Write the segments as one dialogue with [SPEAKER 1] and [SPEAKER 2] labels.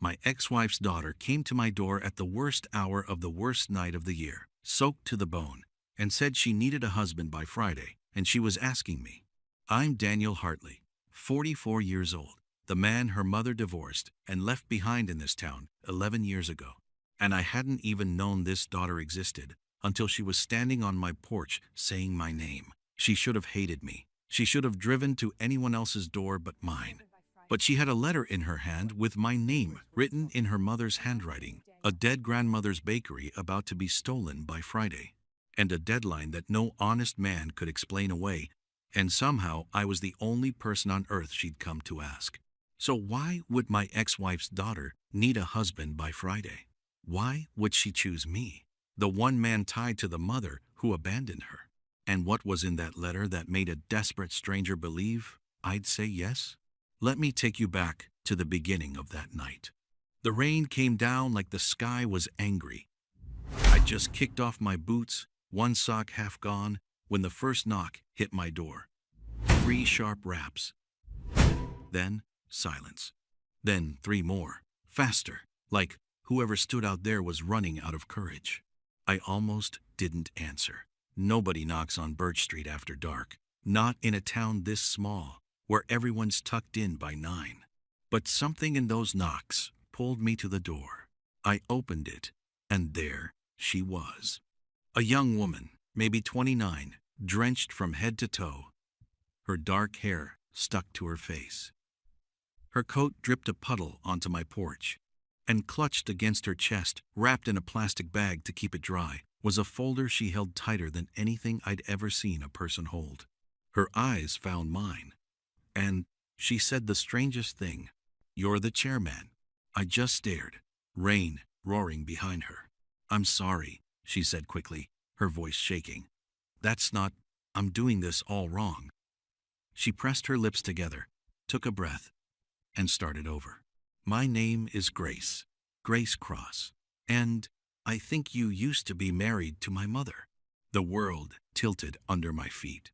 [SPEAKER 1] My ex-wife's daughter came to my door at the worst hour of the worst night of the year, soaked to the bone, and said she needed a husband by Friday, and she was asking me. I'm Daniel Hartley, 44 years old, the man her mother divorced and left behind in this town 11 years ago. And I hadn't even known this daughter existed until she was standing on my porch saying my name. She should have hated me. She should have driven to anyone else's door but mine. But she had a letter in her hand with my name written in her mother's handwriting, a dead grandmother's bakery about to be stolen by Friday, and a deadline that no honest man could explain away, and somehow I was the only person on earth she'd come to ask. So why would my ex-wife's daughter need a husband by Friday? Why would she choose me, the one man tied to the mother who abandoned her? And what was in that letter that made a desperate stranger believe I'd say yes? Let me take you back to the beginning of that night. The rain came down like the sky was angry. I just kicked off my boots, one sock half gone, when the first knock hit my door. 3 sharp raps. Then silence. Then 3 more, faster, like whoever stood out there was running out of courage. I almost didn't answer. Nobody knocks on Birch Street after dark, not in a town this small, where everyone's tucked in by 9. But something in those knocks pulled me to the door. I opened it, and there she was. A young woman, maybe 29, drenched from head to toe. Her dark hair stuck to her face. Her coat dripped a puddle onto my porch, and clutched against her chest, wrapped in a plastic bag to keep it dry, was a folder she held tighter than anything I'd ever seen a person hold. Her eyes found mine, and she said the strangest thing. "You're the chairman." I just stared, rain roaring behind her. "I'm sorry," she said quickly, her voice shaking. "That's not, I'm doing this all wrong." She pressed her lips together, took a breath, and started over. "My name is Grace, Grace Cross, and I think you used to be married to my mother." The world tilted under my feet.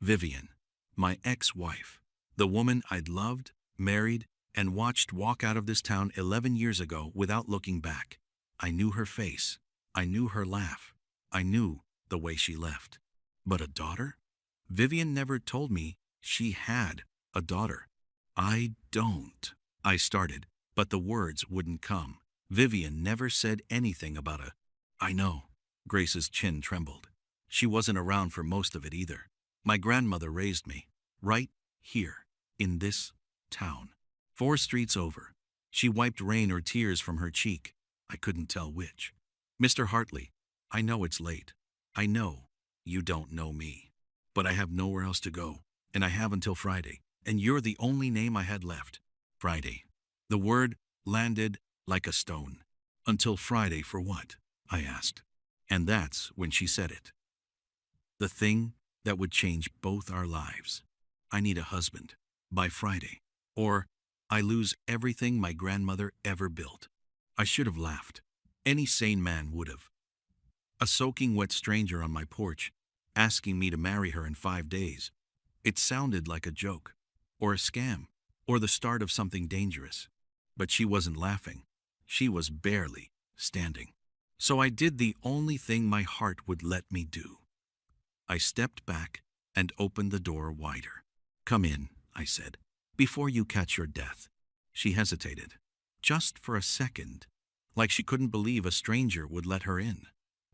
[SPEAKER 1] Vivian, my ex-wife, the woman I'd loved, married, and watched walk out of this town 11 years ago without looking back. I knew her face. I knew her laugh. I knew the way she left. But a daughter? Vivian never told me she had a daughter. "I don't," I started, but the words wouldn't come. Vivian never said anything about a "I know." Grace's chin trembled. She wasn't around for most of it either. My grandmother raised me, right here, in this town. 4 streets over. She wiped rain or tears from her cheek. I couldn't tell which. "Mr. Hartley, I know it's late. I know you don't know me. But I have nowhere else to go, and I have until Friday, and you're the only name I had left." Friday. The word landed like a stone. "Until Friday for what?" I asked. And that's when she said it. The thing that would change both our lives. I need a husband by Friday, or I lose everything my grandmother ever built. I should have laughed. Any sane man would have. A soaking wet stranger on my porch, asking me to marry her in 5 days. It sounded like a joke, or a scam, or the start of something dangerous. But she wasn't laughing. She was barely standing. So I did the only thing my heart would let me do. I stepped back and opened the door wider. "Come in," I said, "before you catch your death." She hesitated, just for a second, like she couldn't believe a stranger would let her in.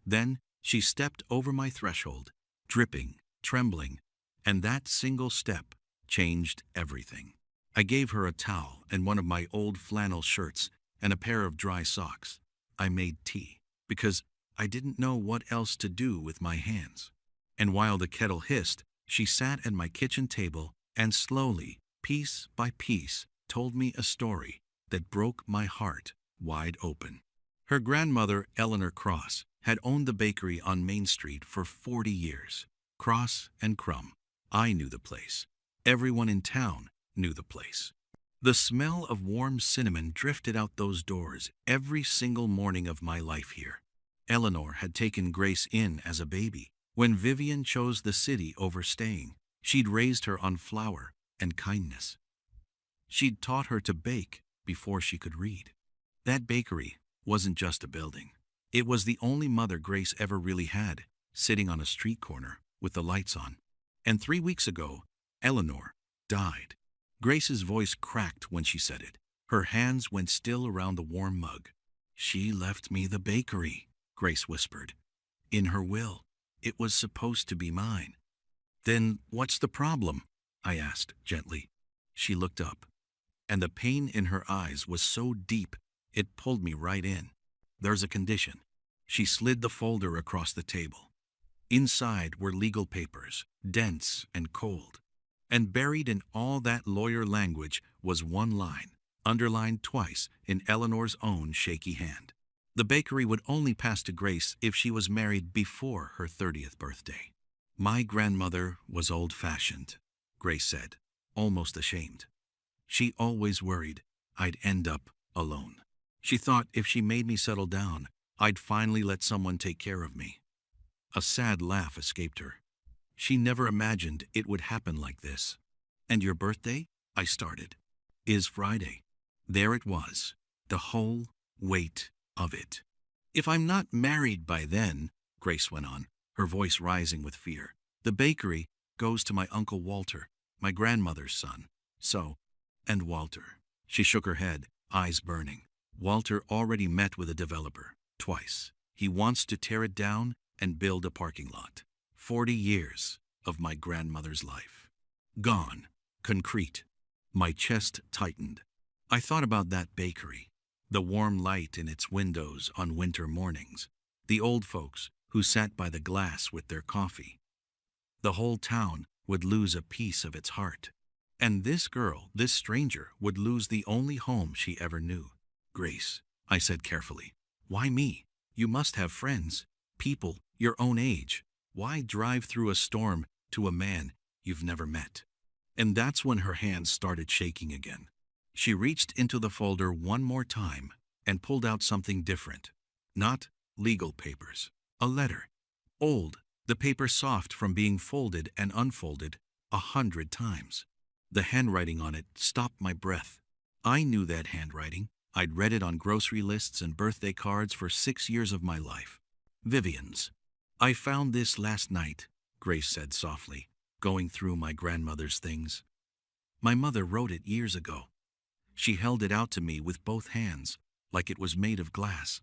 [SPEAKER 1] Then she stepped over my threshold, dripping, trembling, and that single step changed everything. I gave her a towel and one of my old flannel shirts and a pair of dry socks. I made tea, because I didn't know what else to do with my hands. And while the kettle hissed, she sat at my kitchen table and slowly, piece by piece, told me a story that broke my heart wide open. Her grandmother, Eleanor Cross, had owned the bakery on Main Street for 40 years. Cross and Crumb. I knew the place. Everyone in town knew the place. The smell of warm cinnamon drifted out those doors every single morning of my life here. Eleanor had taken Grace in as a baby. When Vivian chose the city over staying, she'd raised her on flour and kindness. She'd taught her to bake before she could read. That bakery wasn't just a building. It was the only mother Grace ever really had, sitting on a street corner with the lights on. And 3 weeks ago, Eleanor died. Grace's voice cracked when she said it. Her hands went still around the warm mug. She left me the bakery, Grace whispered. In her will, it was supposed to be mine. Then what's the problem? I asked gently. She looked up, and the pain in her eyes was so deep it pulled me right in. There's a condition. She slid the folder across the table. Inside were legal papers, dense and cold. And buried in all that lawyer language was one line, underlined twice in Eleanor's own shaky hand. The bakery would only pass to Grace if she was married before her 30th birthday. My grandmother was old-fashioned, Grace said, almost ashamed. She always worried I'd end up alone. She thought if she made me settle down, I'd finally let someone take care of me. A sad laugh escaped her. She never imagined it would happen like this. And your birthday, I started, is Friday. There it was, the whole weight of it. If I'm not married by then, Grace went on, her voice rising with fear, the bakery goes to my Uncle Walter, my grandmother's son. So, and Walter. She shook her head, eyes burning. Walter already met with a developer, twice. He wants to tear it down and build a parking lot. 40 years of my grandmother's life. Gone. Concrete. My chest tightened. I thought about that bakery, the warm light in its windows on winter mornings, the old folks who sat by the glass with their coffee. The whole town would lose a piece of its heart. And this girl, this stranger, would lose the only home she ever knew. Grace, I said carefully, why me? You must have friends, people your own age. Why drive through a storm to a man you've never met? And that's when her hands started shaking again. She reached into the folder one more time and pulled out something different. Not legal papers. A letter. Old, the paper soft from being folded and unfolded 100 times. The handwriting on it stopped my breath. I knew that handwriting. I'd read it on grocery lists and birthday cards for 6 years of my life. Vivian's. I found this last night, Grace said softly, going through my grandmother's things. My mother wrote it years ago. She held it out to me with both hands, like it was made of glass.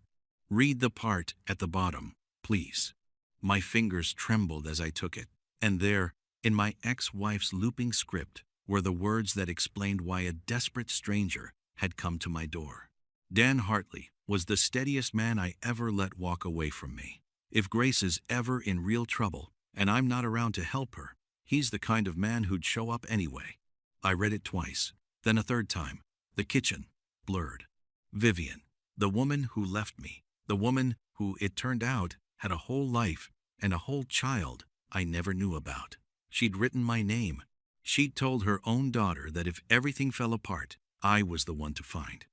[SPEAKER 1] Read the part at the bottom, please. My fingers trembled as I took it, and there, in my ex-wife's looping script, were the words that explained why a desperate stranger had come to my door. Dan Hartley was the steadiest man I ever let walk away from me. If Grace is ever in real trouble, and I'm not around to help her, he's the kind of man who'd show up anyway. I read it twice, then a third time. The kitchen, blurred. Vivian, the woman who left me, the woman who, it turned out, had a whole life and a whole child I never knew about. She'd written my name. She'd told her own daughter that if everything fell apart, I was the one to find.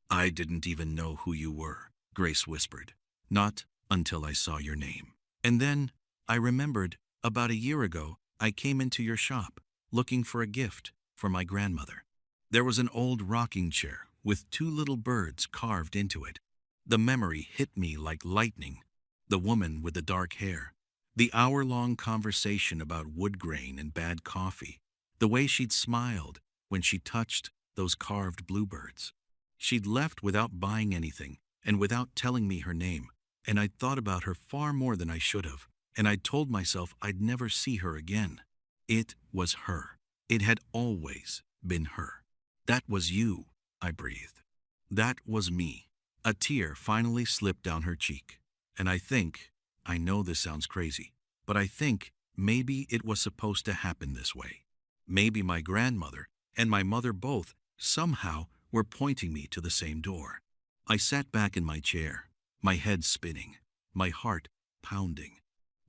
[SPEAKER 1] I didn't even know who you were, Grace whispered. Not until I saw your name. And then I remembered, about a year ago, I came into your shop, looking for a gift for my grandmother. There was an old rocking chair with 2 little birds carved into it. The memory hit me like lightning. The woman with the dark hair, the hour-long conversation about wood grain and bad coffee, the way she'd smiled when she touched those carved bluebirds. She'd left without buying anything and without telling me her name, and I'd thought about her far more than I should have, and I'd told myself I'd never see her again. It was her. It had always been her. That was you, I breathed. That was me. A tear finally slipped down her cheek. And I know this sounds crazy, but I think maybe it was supposed to happen this way. Maybe my grandmother and my mother both somehow were pointing me to the same door. I sat back in my chair, my head spinning, my heart pounding.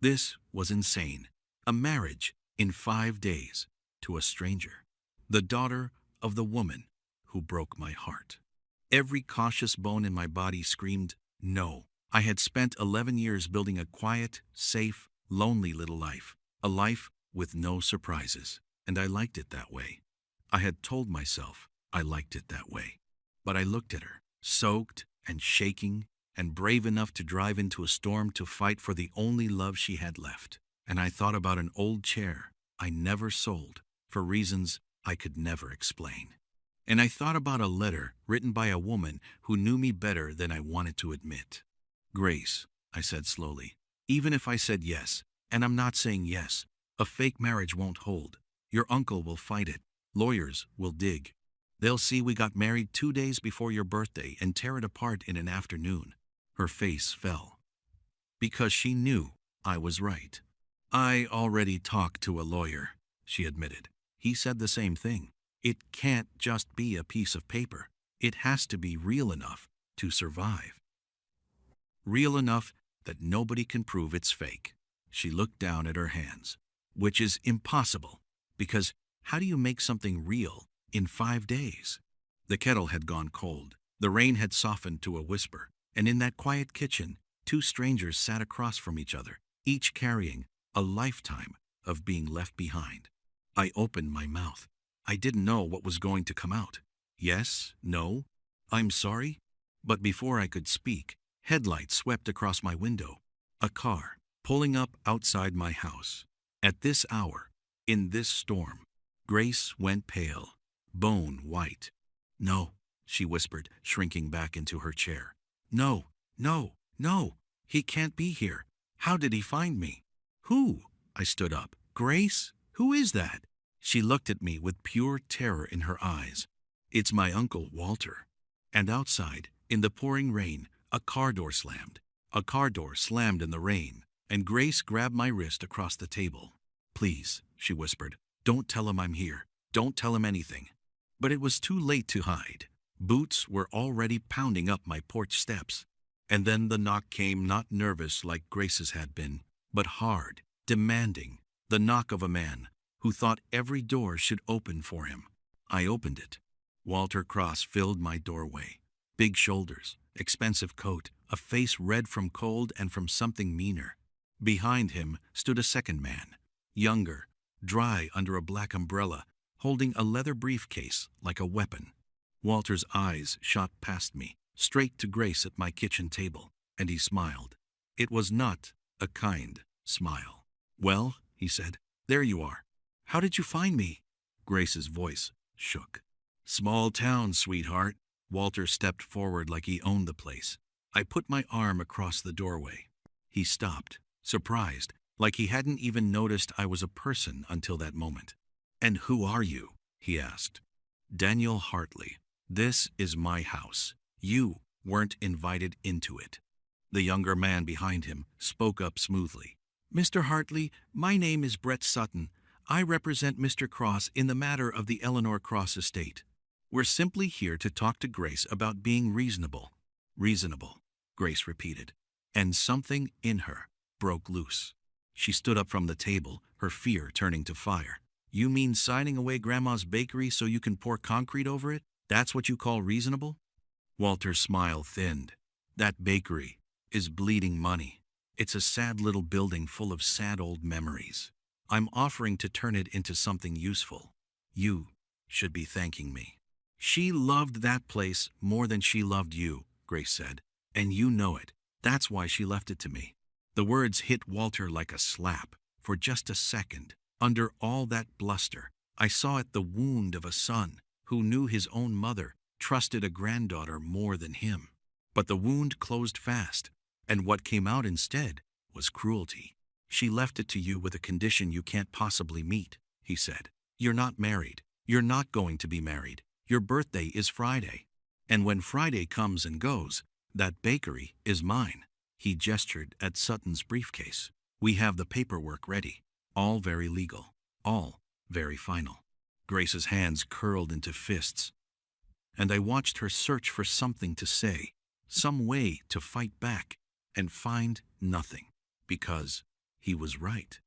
[SPEAKER 1] This was insane. A marriage in 5 days to a stranger. The daughter of the woman who broke my heart. Every cautious bone in my body screamed, no. I had spent 11 years building a quiet, safe, lonely little life. A life with no surprises. And I liked it that way. I had told myself I liked it that way. But I looked at her, soaked and shaking and brave enough to drive into a storm to fight for the only love she had left. And I thought about an old chair I never sold for reasons I could never explain. And I thought about a letter written by a woman who knew me better than I wanted to admit. Grace, I said slowly, even if I said yes, and I'm not saying yes, a fake marriage won't hold. Your uncle will fight it. Lawyers will dig. They'll see we got married 2 days before your birthday and tear it apart in an afternoon. Her face fell. Because she knew I was right. I already talked to a lawyer, she admitted. He said the same thing. It can't just be a piece of paper. It has to be real enough to survive. Real enough that nobody can prove it's fake. She looked down at her hands, which is impossible, because how do you make something real in 5 days? The kettle had gone cold. The rain had softened to a whisper, and in that quiet kitchen, 2 strangers sat across from each other, each carrying a lifetime of being left behind. I opened my mouth. I didn't know what was going to come out. Yes? No? I'm sorry? But before I could speak, headlights swept across my window. A car pulling up outside my house. At this hour, in this storm, Grace went pale, bone white. No, she whispered, shrinking back into her chair. No, no, no, he can't be here. How did he find me? Who? I stood up. Grace? Who is that? She looked at me with pure terror in her eyes. It's my uncle, Walter. And outside, in the pouring rain, a car door slammed. A car door slammed in the rain, and Grace grabbed my wrist across the table. Please, she whispered, don't tell him I'm here. Don't tell him anything. But it was too late to hide. Boots were already pounding up my porch steps. And then the knock came, not nervous like Grace's had been, but hard, demanding, the knock of a man who thought every door should open for him. I opened it. Walter Cross filled my doorway. Big shoulders, expensive coat, a face red from cold and from something meaner. Behind him stood a second man, younger, dry under a black umbrella, holding a leather briefcase like a weapon. Walter's eyes shot past me, straight to Grace at my kitchen table, and he smiled. It was not a kind smile. Well, he said, there you are. How did you find me? Grace's voice shook. Small town, sweetheart. Walter stepped forward like he owned the place. I put my arm across the doorway. He stopped, surprised, like he hadn't even noticed I was a person until that moment. And who are you? He asked. Daniel Hartley. This is my house. You weren't invited into it. The younger man behind him spoke up smoothly. Mr. Hartley, my name is Brett Sutton. I represent Mr. Cross in the matter of the Eleanor Cross estate. We're simply here to talk to Grace about being reasonable. Reasonable, Grace repeated, and something in her broke loose. She stood up from the table, her fear turning to fire. You mean signing away Grandma's bakery so you can pour concrete over it? That's what you call reasonable? Walter's smile thinned. That bakery is bleeding money. It's a sad little building full of sad old memories. I'm offering to turn it into something useful. You should be thanking me. She loved that place more than she loved you, Grace said, and you know it. That's why she left it to me. The words hit Walter like a slap. For just a second, under all that bluster, I saw it the wound of a son who knew his own mother, trusted a granddaughter more than him. But the wound closed fast, and what came out instead was cruelty. She left it to you with a condition you can't possibly meet, he said. You're not married. You're not going to be married. Your birthday is Friday. And when Friday comes and goes, that bakery is mine. He gestured at Sutton's briefcase. We have the paperwork ready. All very legal. All very final. Grace's hands curled into fists, and I watched her search for something to say, some way to fight back, and find nothing, because he was right.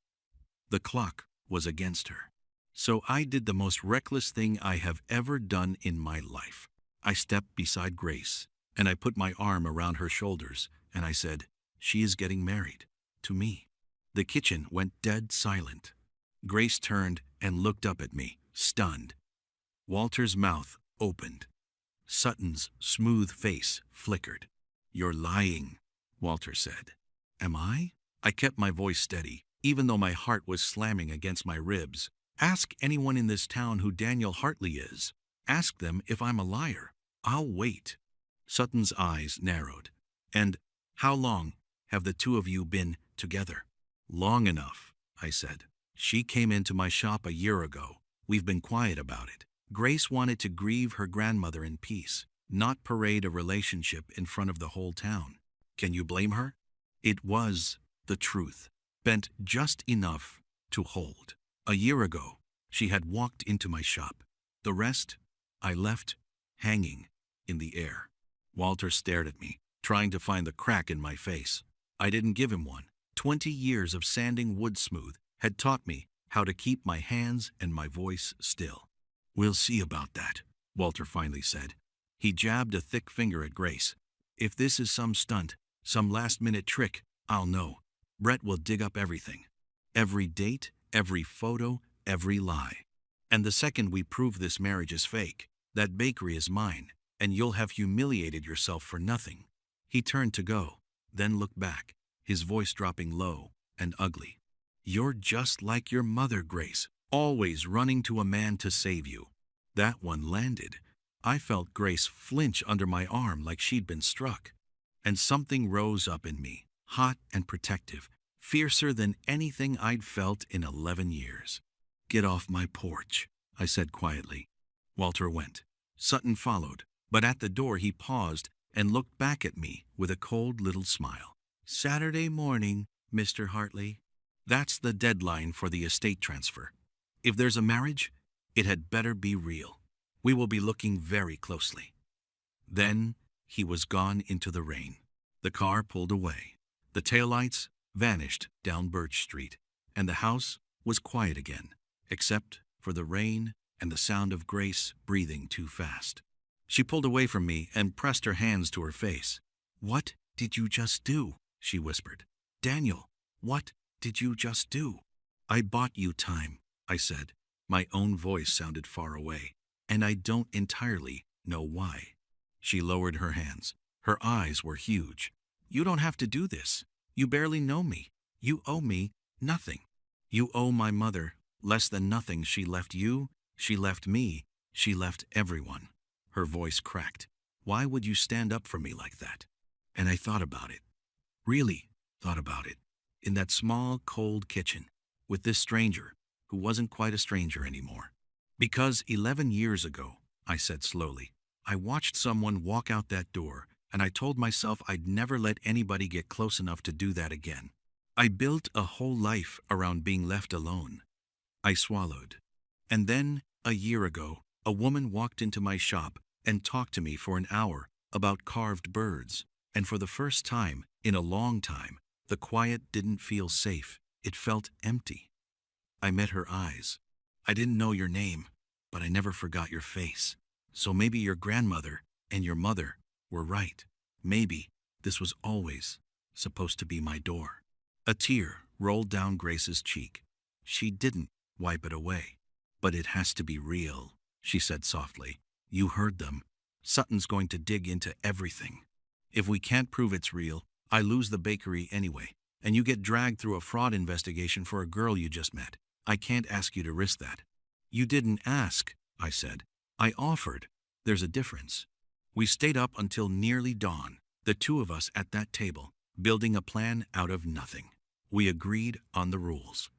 [SPEAKER 1] The clock was against her. So I did the most reckless thing I have ever done in my life. I stepped beside Grace, and I put my arm around her shoulders, and I said, she is getting married. To me. The kitchen went dead silent. Grace turned and looked up at me, stunned. Walter's mouth opened. Sutton's smooth face flickered. "You're lying," Walter said. "Am I?" I kept my voice steady, even though my heart was slamming against my ribs. "Ask anyone in this town who Daniel Hartley is. Ask them if I'm a liar. I'll wait." Sutton's eyes narrowed. "And how long have the two of you been together?" "Long enough," I said. "She came into my shop a year ago. We've been quiet about it. Grace wanted to grieve her grandmother in peace, not parade a relationship in front of the whole town. Can you blame her?" It was the truth, bent just enough to hold. A year ago, she had walked into my shop. The rest, I left hanging in the air. Walter stared at me, trying to find the crack in my face. I didn't give him one. 20 years of sanding wood smooth had taught me how to keep my hands and my voice still. "We'll see about that," Walter finally said. He jabbed a thick finger at Grace. "If this is some stunt, some last-minute trick, I'll know. Brett will dig up everything. Every date, every photo, every lie. And the second we prove this marriage is fake, that bakery is mine, and you'll have humiliated yourself for nothing." He turned to go, then looked back, his voice dropping low and ugly. "You're just like your mother, Grace, always running to a man to save you." That one landed. I felt Grace flinch under my arm like she'd been struck. And something rose up in me, hot and protective, fiercer than anything I'd felt in 11 years. "Get off my porch," I said quietly. Walter went. Sutton followed, but at the door he paused and looked back at me with a cold little smile. "Saturday morning, Mr. Hartley. That's the deadline for the estate transfer. If there's a marriage, it had better be real. We will be looking very closely." Then he was gone into the rain. The car pulled away. The taillights vanished down Birch Street, and the house was quiet again, except for the rain and the sound of Grace breathing too fast. She pulled away from me and pressed her hands to her face. "What did you just do?" she whispered. "Daniel, what did you just do?" "I bought you time," I said. My own voice sounded far away, and I don't entirely know why. She lowered her hands. Her eyes were huge. "You don't have to do this. You barely know me. You owe me nothing. You owe my mother less than nothing. She left you, she left me, she left everyone." Her voice cracked. "Why would you stand up for me like that?" And I thought about it. Really thought about it. In that small, cold kitchen, with this stranger, who wasn't quite a stranger anymore. "Because 11 years ago," I said slowly, "I watched someone walk out that door, and I told myself I'd never let anybody get close enough to do that again. I built a whole life around being left alone." I swallowed. "And then, a year ago, a woman walked into my shop and talked to me for an hour about carved birds, and for the first time in a long time, the quiet didn't feel safe. It felt empty. I met her eyes. I didn't know your name, but I never forgot your face. So maybe your grandmother and your mother were right. Maybe this was always supposed to be my door." A tear rolled down Grace's cheek. She didn't wipe it away. "But it has to be real," she said softly. "You heard them. Sutton's going to dig into everything. If we can't prove it's real, I lose the bakery anyway, and you get dragged through a fraud investigation for a girl you just met. I can't ask you to risk that." "You didn't ask," I said. "I offered. There's a difference." We stayed up until nearly dawn, the two of us at that table, building a plan out of nothing. We agreed on the rules.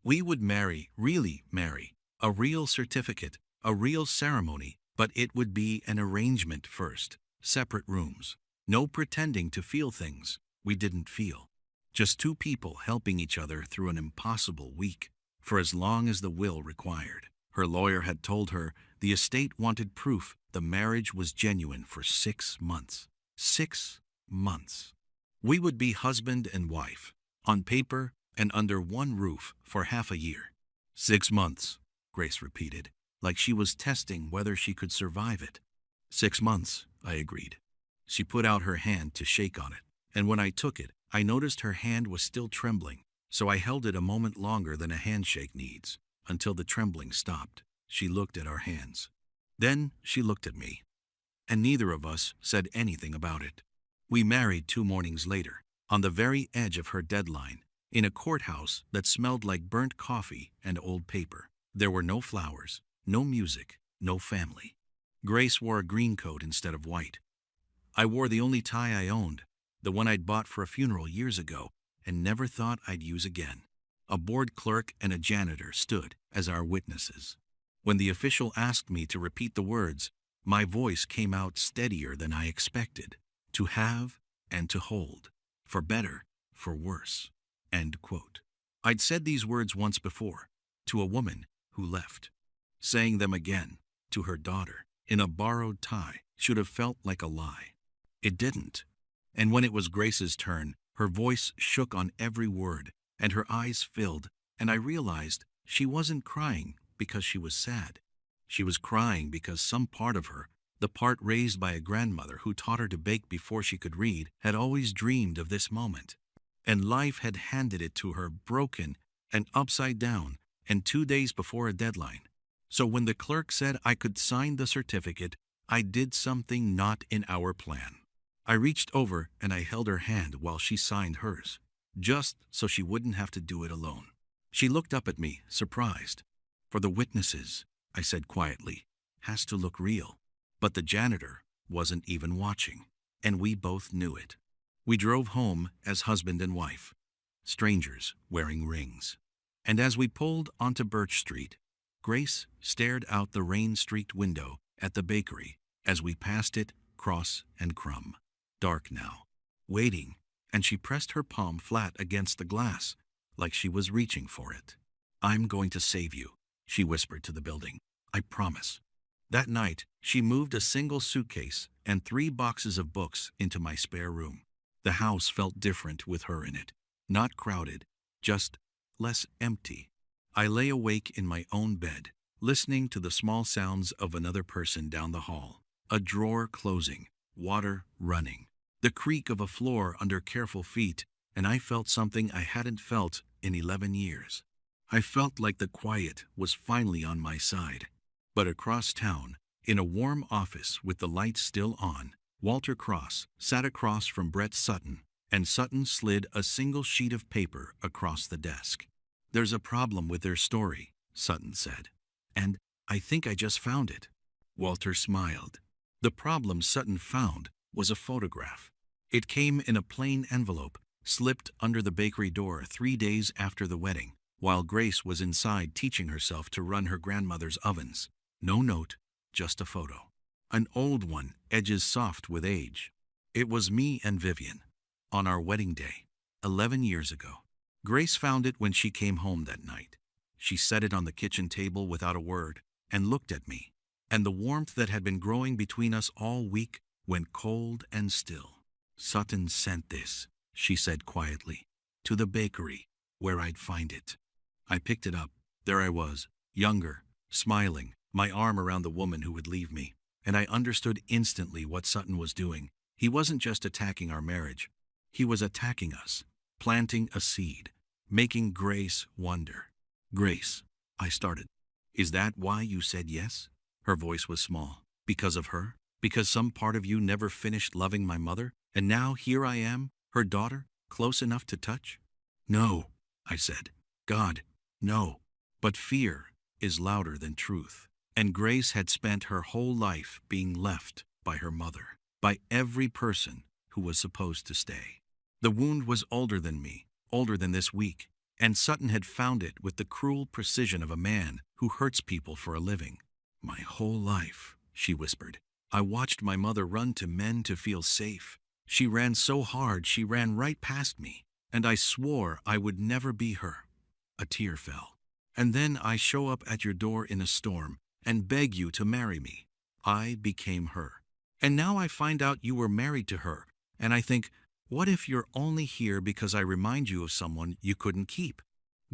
[SPEAKER 1] We would marry, really marry, a real certificate, a real ceremony, but it would be an arrangement first, separate rooms. No pretending to feel things we didn't feel. Just two people helping each other through an impossible week, for as long as the will required. Her lawyer had told her the estate wanted proof the marriage was genuine for 6 months. 6 months. We would be husband and wife, on paper and under one roof for half a year. 6 months, Grace repeated, like she was testing whether she could survive it. 6 months, I agreed. She put out her hand to shake on it, and when I took it, I noticed her hand was still trembling, so I held it a moment longer than a handshake needs, until the trembling stopped. She looked at our hands. Then she looked at me. and neither of us said anything about it. We married 2 mornings later, on the very edge of her deadline, in a courthouse that smelled like burnt coffee and old paper. There were no flowers, no music, no family. Grace wore a green coat instead of white. I wore the only tie I owned, the one I'd bought for a funeral years ago and never thought I'd use again. A board clerk and a janitor stood as our witnesses. When the official asked me to repeat the words, my voice came out steadier than I expected. To have and to hold, for better, for worse. End quote. I'd said these words once before, to a woman who left. Saying them again, to her daughter, in a borrowed tie, should have felt like a lie. It didn't. And when it was Grace's turn, her voice shook on every word, and her eyes filled, and I realized she wasn't crying because she was sad. She was crying because some part of her, the part raised by a grandmother who taught her to bake before she could read, had always dreamed of this moment. And life had handed it to her broken and upside down, and 2 days before a deadline. So when the clerk said I could sign the certificate, I did something not in our plan. I reached over and I held her hand while she signed hers, just so she wouldn't have to do it alone. She looked up at me, surprised. For the witnesses, I said quietly, has to look real. But the janitor wasn't even watching, and we both knew it. We drove home as husband and wife, strangers wearing rings. And as we pulled onto Birch Street, Grace stared out the rain-streaked window at the bakery as we passed it, cross and crumb. Dark now, waiting, and she pressed her palm flat against the glass, like she was reaching for it. I'm going to save you, she whispered to the building. I promise. That night, she moved a single suitcase and 3 boxes of books into my spare room. The house felt different with her in it. Not crowded, just less empty. I lay awake in my own bed, listening to the small sounds of another person down the hall. A drawer closing, water running, the creak of a floor under careful feet, and I felt something I hadn't felt in 11 years. I felt like the quiet was finally on my side. But across town, in a warm office with the lights still on, Walter Cross sat across from Brett Sutton, and Sutton slid a single sheet of paper across the desk. There's a problem with their story, Sutton said. And I think I just found it. Walter smiled. The problem Sutton found was a photograph. It came in a plain envelope, slipped under the bakery door 3 days after the wedding, while Grace was inside teaching herself to run her grandmother's ovens. No note, just a photo. An old one, edges soft with age. It was me and Vivian, on our wedding day, 11 years ago. Grace found it when she came home that night. She set it on the kitchen table without a word and looked at me, and the warmth that had been growing between us all week went cold and still. Sutton sent this, she said quietly, to the bakery where I'd find it. I picked it up. There I was, younger, smiling, my arm around the woman who would leave me, and I understood instantly what Sutton was doing. He wasn't just attacking our marriage. He was attacking us, planting a seed, making Grace wonder. Grace, I started. Is that why you said yes? Her voice was small. Because of her? Because some part of you never finished loving my mother, and now here I am, her daughter, close enough to touch? No, I said. God, no. But fear is louder than truth. And Grace had spent her whole life being left by her mother, by every person who was supposed to stay. The wound was older than me, older than this week, and Sutton had found it with the cruel precision of a man who hurts people for a living. My whole life, she whispered, I watched my mother run to men to feel safe. She ran so hard she ran right past me, and I swore I would never be her. A tear fell. And then I show up at your door in a storm and beg you to marry me. I became her. And now I find out you were married to her, and I think, what if you're only here because I remind you of someone you couldn't keep?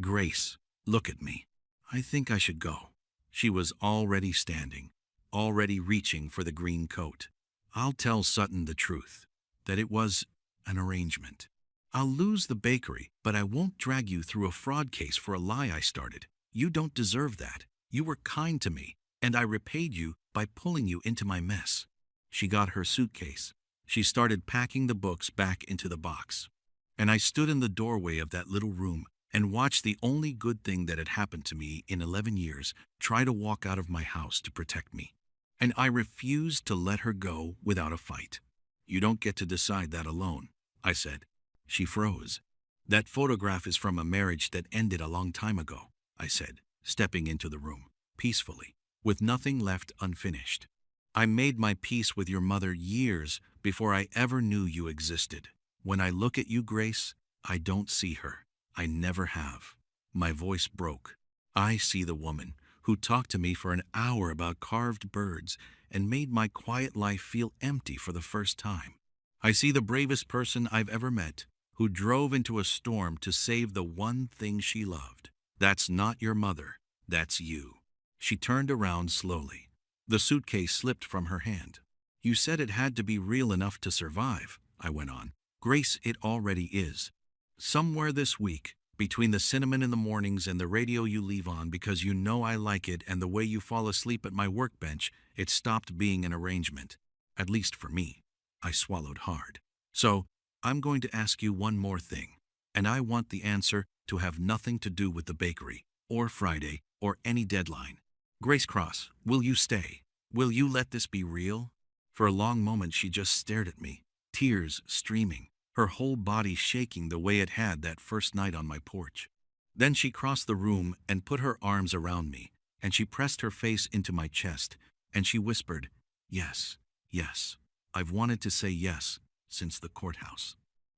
[SPEAKER 1] Grace, look at me. I think I should go. She was already standing, already reaching for the green coat. I'll tell Sutton the truth, that it was an arrangement. I'll lose the bakery, but I won't drag you through a fraud case for a lie I started. You don't deserve that. You were kind to me, and I repaid you by pulling you into my mess. She got her suitcase. She started packing the books back into the box. And I stood in the doorway of that little room and watched the only good thing that had happened to me in 11 years try to walk out of my house to protect me. And I refused to let her go without a fight. "You don't get to decide that alone," I said. She froze. "That photograph is from a marriage that ended a long time ago," I said, stepping into the room, peacefully, with nothing left unfinished. "I made my peace with your mother years before I ever knew you existed. When I look at you, Grace, I don't see her. I never have." My voice broke. "I see the woman who talked to me for an hour about carved birds and made my quiet life feel empty for the first time. I see the bravest person I've ever met, who drove into a storm to save the one thing she loved. That's not your mother. That's you." She turned around slowly. The suitcase slipped from her hand. "You said it had to be real enough to survive," I went on. "Grace, it already is. Somewhere this week, between the cinnamon in the mornings and the radio you leave on because you know I like it and the way you fall asleep at my workbench, it stopped being an arrangement. At least for me." I swallowed hard. "So, I'm going to ask you one more thing, and I want the answer to have nothing to do with the bakery, or Friday, or any deadline. Grace Cross, will you stay? Will you let this be real?" For a long moment she just stared at me, tears streaming, her whole body shaking the way it had that first night on my porch. Then she crossed the room and put her arms around me, and she pressed her face into my chest, and she whispered, "Yes, yes. I've wanted to say yes since the courthouse."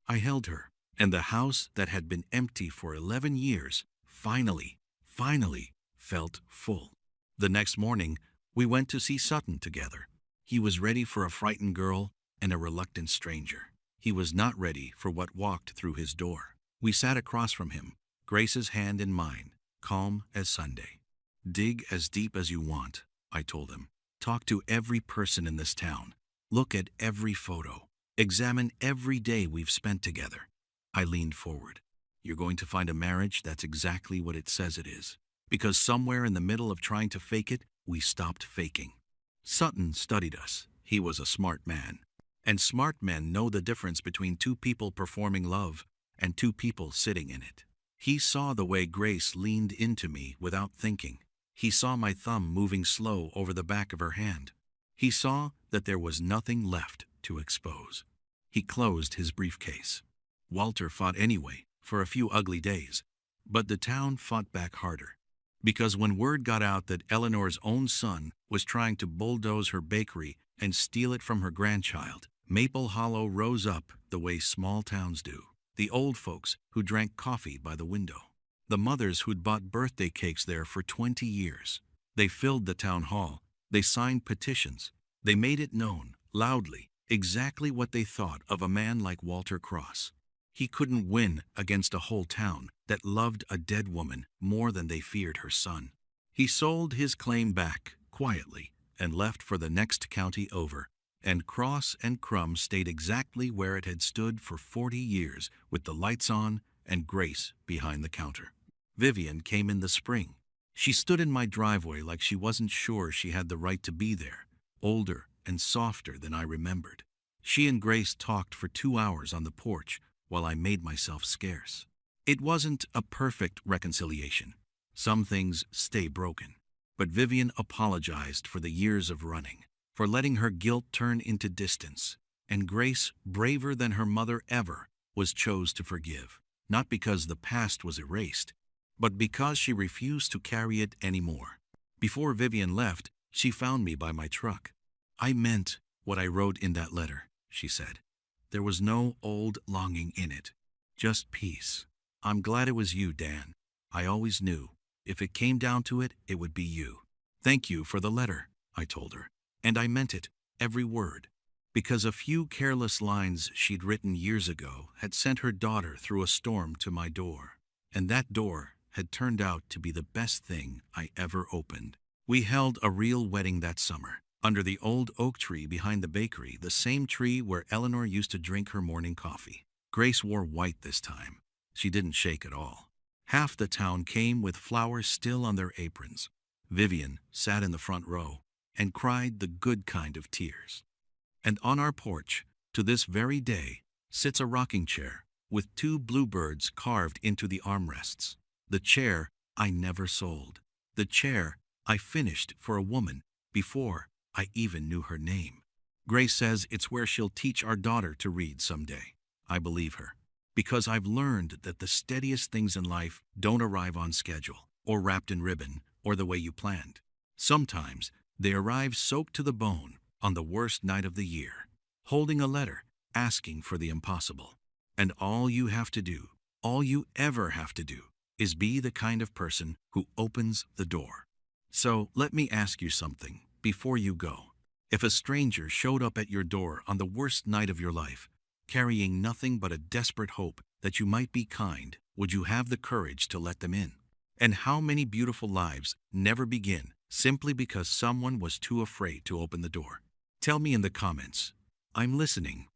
[SPEAKER 1] I held her, and the house that had been empty for 11 years finally felt full. The next morning, we went to see Sutton together. He was ready for a frightened girl and a reluctant stranger. He was not ready for what walked through his door. We sat across from him, Grace's hand in mine, calm as Sunday. "Dig as deep as you want," I told him. "Talk to every person in this town. Look at every photo. Examine every day we've spent together." I leaned forward. "You're going to find a marriage that's exactly what it says it is. Because somewhere in the middle of trying to fake it, we stopped faking." Sutton studied us. He was a smart man. And smart men know the difference between two people performing love and two people sitting in it. He saw the way Grace leaned into me without thinking. He saw my thumb moving slow over the back of her hand. He saw that there was nothing left to expose. He closed his briefcase. Walter fought anyway, for a few ugly days, but the town fought back harder. Because when word got out that Eleanor's own son was trying to bulldoze her bakery and steal it from her grandchild, Maple Hollow rose up the way small towns do. The old folks who drank coffee by the window. The mothers who'd bought birthday cakes there for 20 years. They filled the town hall. They signed petitions. They made it known, loudly, exactly what they thought of a man like Walter Cross. He couldn't win against a whole town that loved a dead woman more than they feared her son. He sold his claim back, quietly, and left for the next county over. And Cross and Crumb stayed exactly where it had stood for 40 years, with the lights on and Grace behind the counter. Vivian came in the spring. She stood in my driveway like she wasn't sure she had the right to be there, older and softer than I remembered. She and Grace talked for 2 hours on the porch while I made myself scarce. It wasn't a perfect reconciliation. Some things stay broken. But Vivian apologized for the years of running, for letting her guilt turn into distance, and Grace, braver than her mother ever, chose to forgive, not because the past was erased, but because she refused to carry it anymore. Before Vivian left, she found me by my truck. "I meant what I wrote in that letter," she said. "There was no old longing in it, just peace. I'm glad it was you, Dan. I always knew, if it came down to it, it would be you." "Thank you for the letter," I told her. And I meant it, every word. Because a few careless lines she'd written years ago had sent her daughter through a storm to my door. And that door had turned out to be the best thing I ever opened. We held a real wedding that summer, under the old oak tree behind the bakery, the same tree where Eleanor used to drink her morning coffee. Grace wore white this time. She didn't shake at all. Half the town came with flowers still on their aprons. Vivian sat in the front row and cried the good kind of tears. And on our porch, to this very day, sits a rocking chair with two bluebirds carved into the armrests. The chair I never sold. The chair I finished for a woman before I even knew her name. Grace says it's where she'll teach our daughter to read someday. I believe her, because I've learned that the steadiest things in life don't arrive on schedule, or wrapped in ribbon, or the way you planned. Sometimes they arrive soaked to the bone on the worst night of the year, holding a letter asking for the impossible. And all you have to do, all you ever have to do, is be the kind of person who opens the door. So let me ask you something before you go. If a stranger showed up at your door on the worst night of your life, carrying nothing but a desperate hope that you might be kind, would you have the courage to let them in? And how many beautiful lives never begin simply because someone was too afraid to open the door? Tell me in the comments. I'm listening.